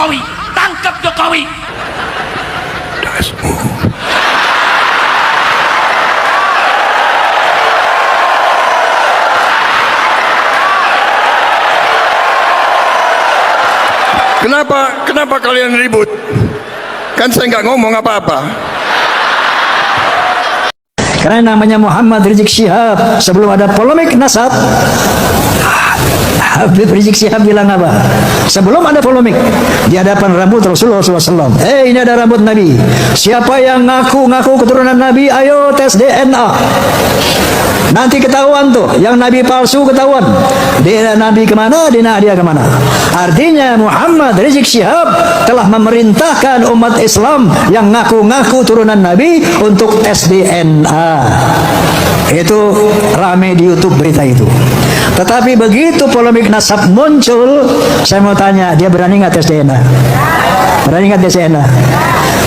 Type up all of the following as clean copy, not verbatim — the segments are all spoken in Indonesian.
Jokowi, tangkap Jokowi. Kenapa kalian ribut? Kan saya nggak ngomong apa-apa. Karena namanya Muhammad Rizik Syihab, sebelum ada polemik nasab, Habib Rizik Syihab bilang apa? Sebelum ada polemik di hadapan rambut Rasulullah SAW, ini ada rambut Nabi. Siapa yang ngaku-ngaku keturunan Nabi, ayo tes DNA. Nanti ketahuan tuh, yang Nabi palsu ketahuan. Dia Nabi kemana, dia kemana. Artinya Muhammad Rizik Syihab telah memerintahkan umat Islam yang ngaku-ngaku turunan Nabi untuk tes DNA. Itu rame di YouTube berita itu. Tetapi begitu polemik nasab muncul, saya mau tanya, dia berani nggak tes DNA? Berani nggak tes DNA?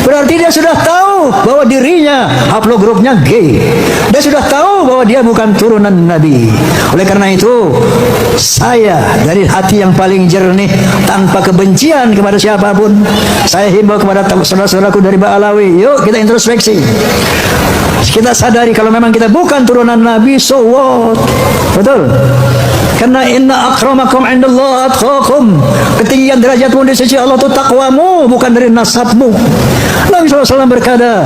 Berarti dia sudah tahu bahwa dirinya haplogrupnya gay. Dia sudah tahu bahwa dia bukan turunan Nabi. Oleh karena itu, saya dari hati yang paling jernih, tanpa kebencian kepada siapapun, saya himbau kepada saudara-saudaraku dari Ba'alawi, yuk kita introspeksi. Kita sadari kalau memang kita bukan turunan Nabi, so what? Betul? Karena inna akramakum indallah atqakum. Ketinggian derajatmu di sisi Allah itu takwamu, bukan dari nasabmu. Nabi SAW berkata,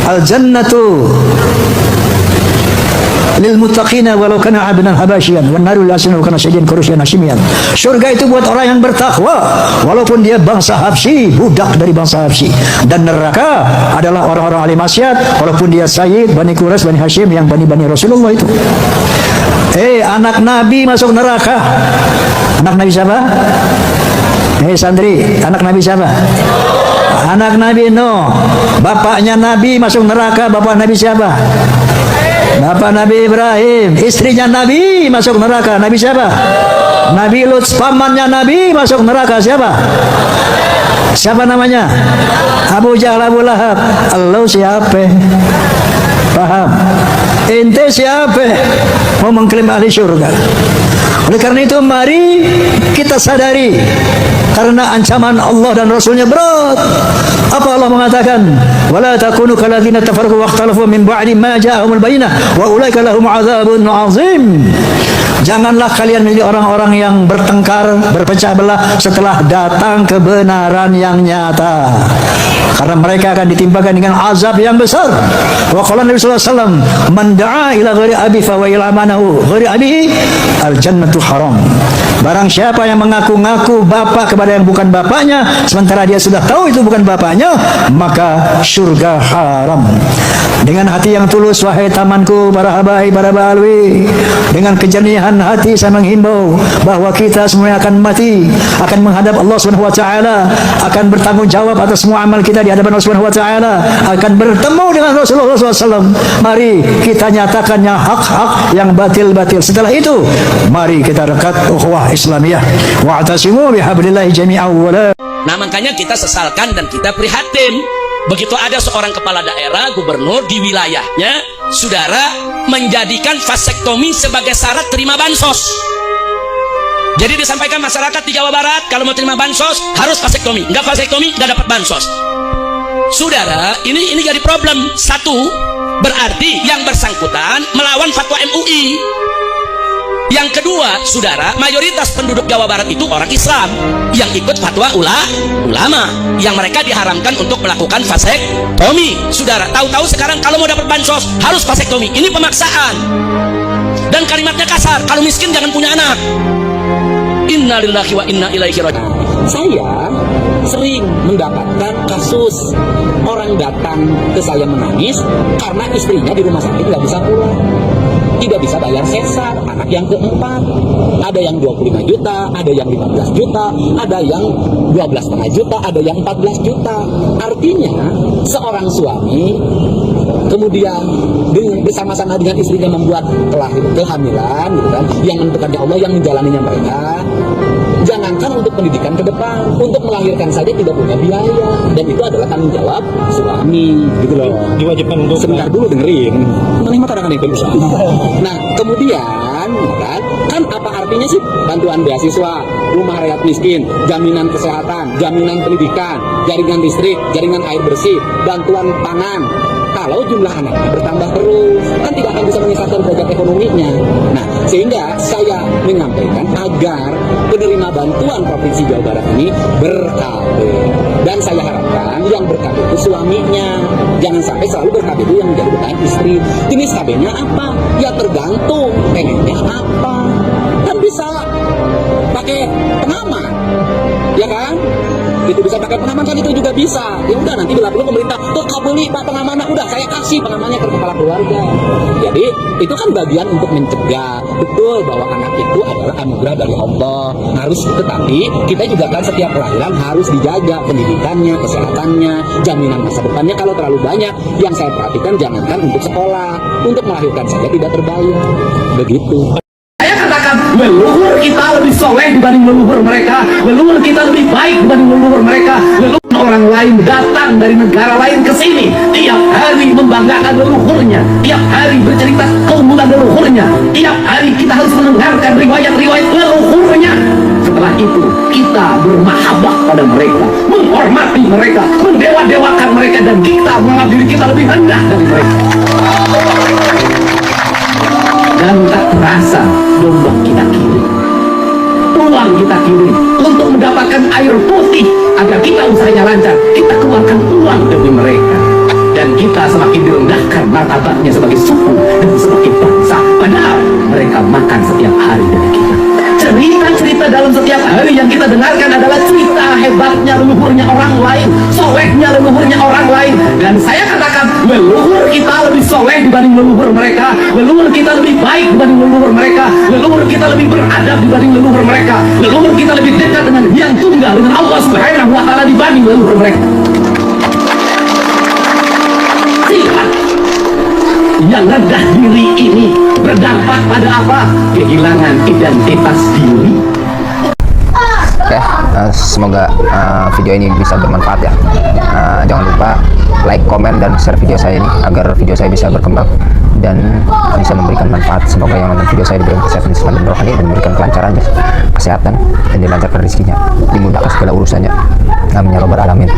al-jannatu lil muttaqina walau kana abdan habasyian wan naru lasinu kana sayyidin kurusyan hashimian. Surga itu buat orang yang bertakwa walaupun dia bangsa Habsyi, budak dari bangsa Habsyi. Dan neraka adalah orang-orang ahli maksiat walaupun dia sayyid Bani Quraisy, Bani Hashim, yang bani Rasulullah itu. Anak Nabi masuk neraka. Anak Nabi siapa? Santri, anak Nabi siapa? Anak Nabi Nuh. Bapaknya Nabi masuk neraka. Bapak Nabi siapa? Bapak Nabi Ibrahim. Istrinya Nabi masuk neraka. Nabi siapa? Nabi Lut. Pamannya Nabi masuk neraka. Siapa? Siapa namanya? Abu Jahal, Abu Lahab. Allah siapa? Paham? Ente siapa mau mengklaim ahli syurga? Oleh karena itu mari kita sadari, karena ancaman Allah dan Rasulnya berat. Apa Allah mengatakan? Wala takunu kalladzina tafarraqu wakhtalafu min ba'di ma ja'ahumul bayyinah wa ulaika lahum 'adzabun 'adzim. Janganlah kalian menjadi orang-orang yang bertengkar, berpecah belah setelah datang kebenaran yang nyata. Karena mereka akan ditimpakan dengan azab yang besar. Wa qala Nabi sallallahu alaihi wasallam, "Man da'a ila ghairi abi fa wa ila manahu ghairi abi al-jannatu haram." Barang siapa yang mengaku-ngaku bapak kepada yang bukan bapaknya, sementara dia sudah tahu itu bukan bapaknya, maka surga haram. Dengan hati yang tulus, wahai tamanku, para habaib, para ba'alwi, dengan kejernihan hati saya menghimbau bahwa kita semua akan mati, akan menghadap Allah Subhanahu wa taala, akan bertanggung jawab atas semua amal kita di hadapan Allah Subhanahu wa taala, akan bertemu dengan Rasulullah SAW. Mari kita nyatakan yang hak-hak, yang batil-batil. Setelah itu, mari kita rekat ukhuwah Islamiyah. Wa'tasimu bihablillahi jami'an wa la. Nah, makanya kita sesalkan dan kita prihatin. Begitu ada seorang kepala daerah, gubernur di wilayahnya, saudara, menjadikan vasektomi sebagai syarat terima bansos. Jadi disampaikan masyarakat di Jawa Barat, kalau mau terima bansos harus vasektomi. Enggak vasektomi, enggak dapat bansos. Saudara, ini jadi problem. Satu, berarti yang bersangkutan melawan fatwa MUI. Yang kedua, saudara, mayoritas penduduk Jawa Barat itu orang Islam yang ikut fatwa ulama yang mereka diharamkan untuk melakukan vasektomi. Saudara, tahu-tahu sekarang kalau mau dapat bansos harus vasektomi. Ini pemaksaan. Dan kalimatnya kasar, kalau miskin jangan punya anak. Innalillahi wa inna ilaihi raji'un. Saya sering mendapatkan kasus orang datang ke saya menangis karena istrinya di rumah sakit nggak bisa pulang, tidak bisa bayar sesar, anak yang keempat, ada yang 25 juta, ada yang 15 juta, ada yang 12,5 juta, ada yang 14 juta. Artinya seorang suami kemudian bersama-sama dengan istrinya membuat kehamilan, gitu kan, yang menentukannya Allah, yang menjalaninya mereka. Jangankan untuk pendidikan ke depan, untuk melahirkan saja tidak punya biaya, dan itu adalah tanggung jawab suami, gitu loh. Diwajibkan untuk sebentar dulu dengerin. Menerima kadang-kadang itu. Nah, kemudian kan Kan apa artinya sih? Bantuan beasiswa, rumah rakyat miskin, jaminan kesehatan, jaminan pendidikan, jaringan listrik, jaringan air bersih, bantuan pangan. Kalau jumlah anaknya bertambah terus, kan tidak akan bisa menyelesaikan proyek ekonominya. Nah, sehingga saya menyampaikan agar penerima bantuan Provinsi Jawa Barat ini ber-KB. Dan saya harapkan yang ber-KB itu suaminya. Jangan sampai selalu ber-KB itu yang menjadi beban istri. Jenis KB-nya apa? Ya tergantung pengennya apa. Kan bisa pakai pengaman, ya kan? Itu bisa pakai pengaman kan, itu juga bisa. Ya udah, nanti bila perlu pemerintah kabeli Pak pengamannya, udah saya kasih pengamannya ke kepala keluarga. Jadi itu kan bagian untuk mencegah. Betul bahwa anak itu adalah anugerah dari Allah, harus, tetapi kita juga kan setiap kelahiran harus dijaga pendidikannya, kesehatannya, jaminan masa depannya. Kalau terlalu banyak, yang saya perhatikan jangankan untuk sekolah, untuk melahirkan saja tidak terbayar. Begitu. Saya katakan leluhur kita lebih soleh dibanding leluhur mereka, leluhur kita lebih baik dibanding leluhur mereka. Leluhur orang lain datang dari negara lain ke sini, tiap hari membanggakan leluhurnya, tiap hari bercerita keunggulan leluhurnya, tiap hari kita harus mendengarkan riwayat-riwayat leluhurnya. Setelah itu kita bermahabbah pada mereka, menghormati mereka, mendewa-dewakan mereka, dan kita menganggap diri kita lebih rendah dari mereka. Dan tak terasa domba kita kirim, uang kita kirim untuk mendapatkan air putih agar kita usahanya lancar. Kita keluarkan uang demi mereka, dan kita semakin direndahkan martabatnya sebagai suku dan sebagai bangsa. Padahal mereka makan setiap hari dari kita. Cerita-cerita dalam setiap hari yang kita dengarkan adalah cerita hebatnya leluhurnya orang lain, solehnya leluhurnya orang lain. Dan saya katakan leluhur kita lebih soleh dibanding leluhur mereka, leluhur kita lebih baik dibanding leluhur mereka, leluhur kita lebih beradab dibanding leluhur mereka, leluhur kita lebih dekat dengan Yang Tunggal, dengan Allah Subhanahu wa Ta'ala dibanding leluhur mereka. Sifat yang rendah diri ini berdampak pada apa? Kehilangan identitas diri. Oke, semoga video ini bisa bermanfaat ya. Jangan lupa like, komen, dan share video saya ini agar video saya bisa berkembang dan bisa memberikan manfaat. Semoga yang nonton video saya diberikan kesehatan Islam dan rohani, dan memberikan kelancaran kesehatan, dan dilancarkan rezekinya, dimudahkan segala urusannya. Amin ya rabbal alamin.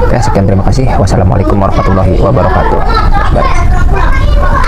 Oke, sekian, terima kasih. Wassalamualaikum warahmatullahi wabarakatuh. Bye.